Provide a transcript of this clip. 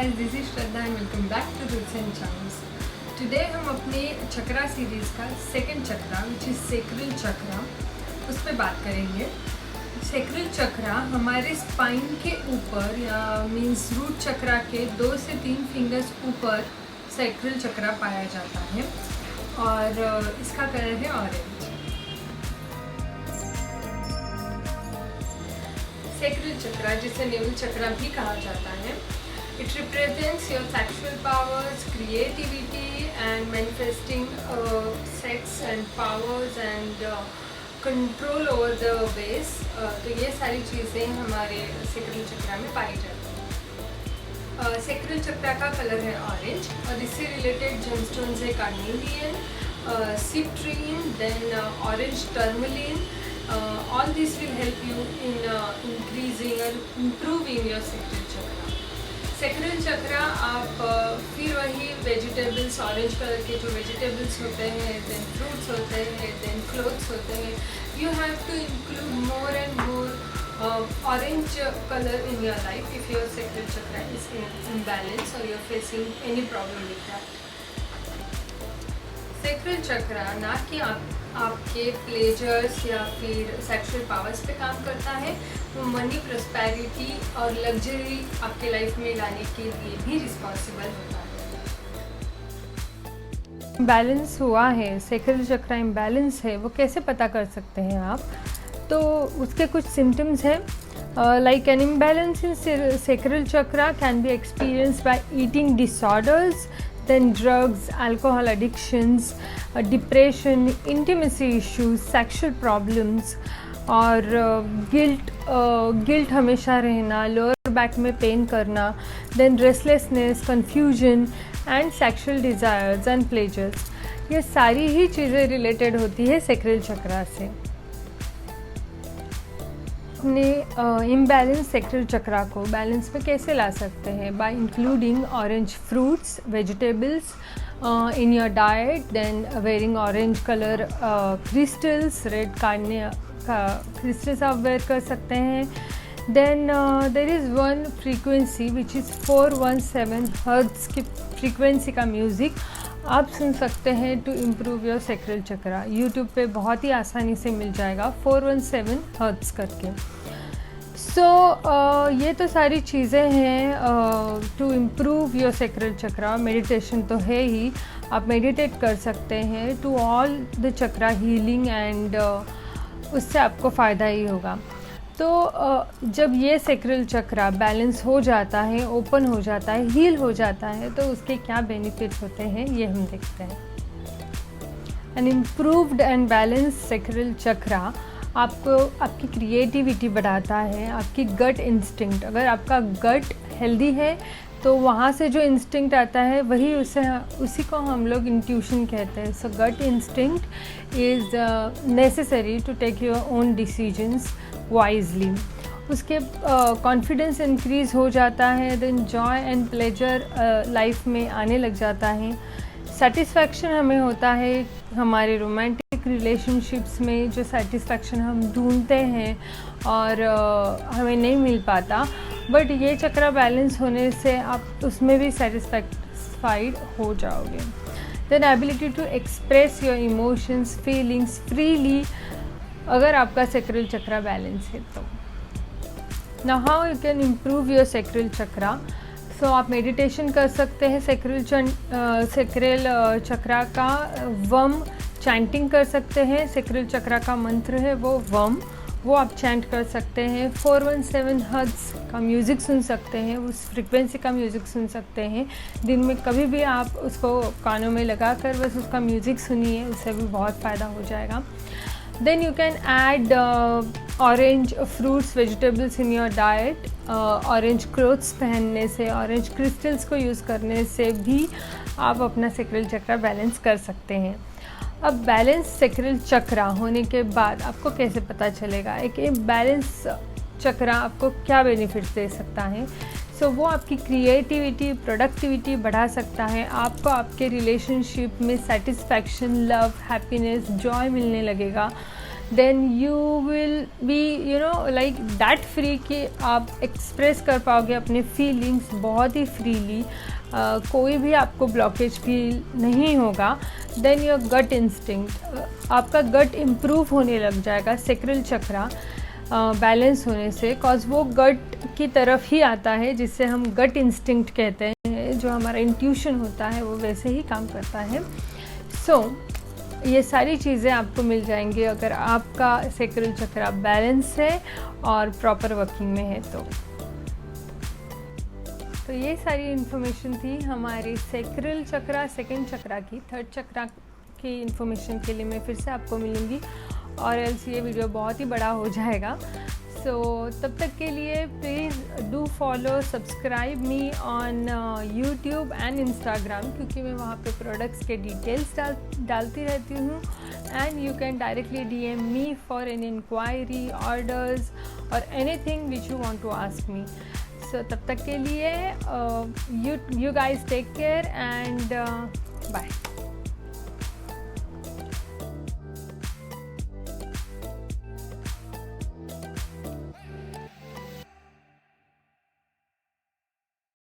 guys, this is Shraddha and welcome back to Roots and Charms. Today हम अपने chakra series का second chakra which is sacral chakra उस पर बात करेंगे। सेक्रल चक्रा हमारे स्पाइन के ऊपर या मीन्स रूट चक्रा के 2 से 3 फिंगर्स ऊपर सेक्रल चक्रा पाया जाता है और इसका कलर है ऑरेंज। सेक्रल चक्रा जिसे नेवल चक्रा भी कहा जाता है, it represents your sexual powers, creativity and manifesting sex and powers and control over the base। तो ये सारी चीज़ें हमारे सेक्रल चक्रा में पाई जाती हैं। सेक्रल चक्रा का कलर है ऑरेंज और इससे रिलेटेड जेमस्टोन्स है carnelian, citrine, then orange tourmaline. All this will help you in increasing or improving your sacral chakra। Sacral chakra आप फिर वही वेजिटेबल्स, ऑरेंज कलर के जो वेजिटेबल्स होते हैं, देन फ्रूट्स होते हैं, देन क्लोथ्स होते हैं, you have to include more and more orange colour in your life if your sacral chakra is imbalance और you are facing any problem with that. Sacral chakra ना कि आपके प्लेजर्स या फिर सेक्सुअल पावर्स पे काम करता है, वो मनी, प्रॉस्पेरिटी और लग्जरी आपके लाइफ में लाने के लिए भी रिस्पॉन्सिबल होता है। इम्बैलेंस हुआ है, सेक्रल चक्रा इम्बैलेंस है, वो कैसे पता कर सकते हैं आप? तो उसके कुछ सिम्टम्स हैं। Like an imbalance in sacral chakra can be experienced by eating disorders, then drugs, alcohol addictions, depression, intimacy issues, sexual problems और guilt हमेशा रहना, लोअर बैक में पेन करना, then restlessness, confusion and sexual desires and pleasures। ये सारी ही चीज़ें related होती है सेक्रल चक्रा से। अपने इम्बैलेंस सेक्रल चक्रा को बैलेंस में कैसे ला सकते हैं? By including orange fruits, vegetables in your diet, then wearing orange colour crystals, red crystals आप वेयर कर सकते हैं। Then there is one frequency which is 417 hertz की फ्रीक्वेंसी का म्यूज़िक आप सुन सकते हैं to improve your sacral chakra. YouTube पे बहुत ही आसानी से मिल जाएगा 417 हर्ट्ज़ करके। ये तो सारी चीज़ें हैं to improve your sacral chakra. Meditation तो है ही, आप मेडिटेट कर सकते हैं to all the chakra healing and उससे आपको फ़ायदा ही होगा। तो जब ये सेक्रल चक्रा बैलेंस हो जाता है, ओपन हो जाता है, हील हो जाता है, तो उसके क्या बेनिफिट्स होते हैं ये हम देखते हैं। An improved and balance sacral chakra आपको आपकी क्रिएटिविटी बढ़ाता है, आपकी गट इंस्टिंक्ट। अगर आपका गट हेल्दी है तो वहाँ से जो इंस्टिंक्ट आता है वही उसी को हम लोग इंट्यूशन कहते हैं। So gut instinct is necessary to take your own decisions wisely. उसके कॉन्फिडेंस इंक्रीज़ हो जाता है, then joy and pleasure life में आने लग जाता है। सेटिस्फैक्शन हमें होता है हमारे रोमांटिक रिलेशनशिप्स में, जो सेटिस्फैक्शन हम ढूंढते हैं और हमें नहीं मिल पाता, बट ये चक्रा बैलेंस होने से आप उसमें भी सेटिस्फाइड हो जाओगे। Then ability to express your emotions, feelings freely, अगर आपका सेक्रल चक्रा बैलेंस है तो। Now how you can improve your sacral chakra? So आप मेडिटेशन कर सकते हैं सेक्रल चक्रा का। वम चैंटिंग कर सकते हैं। सेक्रल चक्रा का मंत्र है वो वम, वो आप चैंट कर सकते हैं। 417 हर्ट्ज़ का म्यूज़िक सुन सकते हैं, उस फ्रिक्वेंसी का म्यूज़िक सुन सकते हैं। दिन में कभी भी आप उसको कानों में लगा कर बस उसका म्यूज़िक सुनिए, उससे भी बहुत फ़ायदा हो जाएगा। Then you can add orange fruits, vegetables in your diet। Orange clothes पहनने से, ऑरेंज क्रिस्टल्स को यूज़ करने से भी आप अपना सेक्रल चक्रा बैलेंस कर सकते हैं। अब बैलेंस सेक्रल चक्रा होने के बाद आपको कैसे पता चलेगा? एक बैलेंस चक्रा आपको क्या बेनिफिट्स दे सकता है? वो आपकी क्रिएटिविटी, प्रोडक्टिविटी बढ़ा सकता है। आपको आपके रिलेशनशिप में सेटिस्फैक्शन, लव, हैप्पीनेस, जॉय मिलने लगेगा। Then you will be you know like that free कि आप एक्सप्रेस कर पाओगे अपने फीलिंग्स बहुत ही फ्रीली, कोई भी आपको ब्लॉकेज फील नहीं होगा। देन योर गट इंस्टिंक्ट, आपका गट इम्प्रूव होने लग जाएगा सैक्रल चक्रा बैलेंस होने से, कॉज वो गट की तरफ ही आता है, जिससे हम गट इंस्टिंक्ट कहते हैं, जो हमारा इंट्यूशन होता है वो वैसे ही काम करता है। सो ये सारी चीज़ें आपको मिल जाएंगी अगर आपका सैक्रल चक्रा बैलेंस है और प्रॉपर वर्किंग में है तो ये सारी इन्फॉर्मेशन थी हमारी सैक्रल चक्रा सेकंड चक्रा की। थर्ड चक्रा की इन्फॉर्मेशन के लिए मैं फिर से आपको मिलूँगी, और एल्स ये वीडियो बहुत ही बड़ा हो जाएगा। सो तब तक के लिए please do follow subscribe me on YouTube and Instagram, क्योंकि मैं वहाँ पे प्रोडक्ट्स के डिटेल्स डालती रहती हूँ। And you can directly DM me for an enquiry, orders और anything which you want to ask me. So तब तक के लिए you guys take care and bye.